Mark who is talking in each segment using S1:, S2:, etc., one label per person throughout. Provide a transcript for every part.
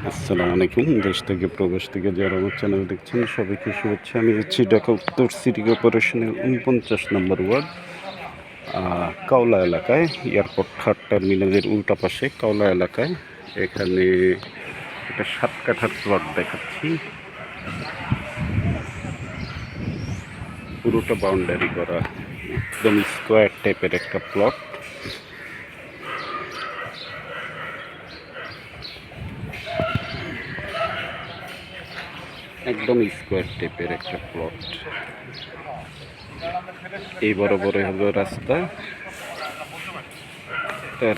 S1: আসসালামু আলাইকুম। দেশ থেকে প্রবাস থেকে যারা আমার চ্যানেল দেখছেন সবাইকে শুভেচ্ছা। আমি হচ্ছি ঢাকা উত্তর সিটি কর্পোরেশনের ৪৯ নম্বর ওয়ার্ড, কাওলা এলাকায়, এয়ারপোর্ট থার্ড টার্মিনালের উল্টা পাশে কাওলা এলাকায়। এখানে একটা ৭ কাঠার প্লট দেখাচ্ছি। পুরোটা বাউন্ডারি করা, একদম স্কোয়ার টাইপের একটা প্লট। একদম স্কোয়ার টাইপের একটা প্লট। এই বরাবর হলো রাস্তা,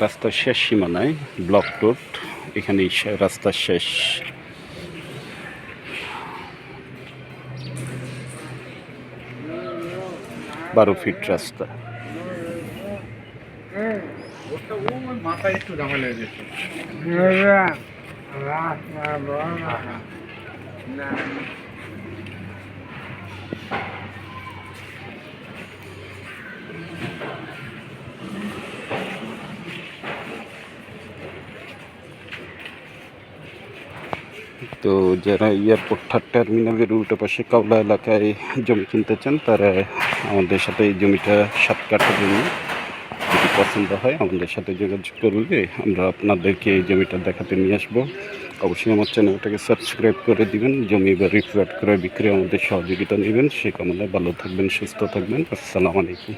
S1: রাস্তার শেষ সীমানায় ব্লক রোড, এখানেই রাস্তার শেষ। বারো ফিট রাস্তা।
S2: মাথায় একটু ঝামেলা হয়ে যেত।
S1: তো যারা এয়ারপোর্ট থার্ড টার্মিনালের উল্টো পাশে কাওলা এলাকায় জমি কিনতে চান তারা আমাদের সাথে, এই জমিটা ৭ কাঠা জমি, যদি পছন্দ হয় আমাদের সাথে যোগাযোগ করলে আমরা আপনাদেরকে এই জমিটা দেখাতে নিয়ে আসবো। অবশ্যই আমার চ্যানেলটাকে সাবস্ক্রাইব করে দিবেন। জমি বাড়ি ফ্ল্যাট করে বিক্রি আমাদের সহযোগিতা নেবেন। সে কামনায় ভালো থাকবেন, সুস্থ থাকবেন। আসসালামু আলাইকুম।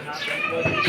S3: রাস্তা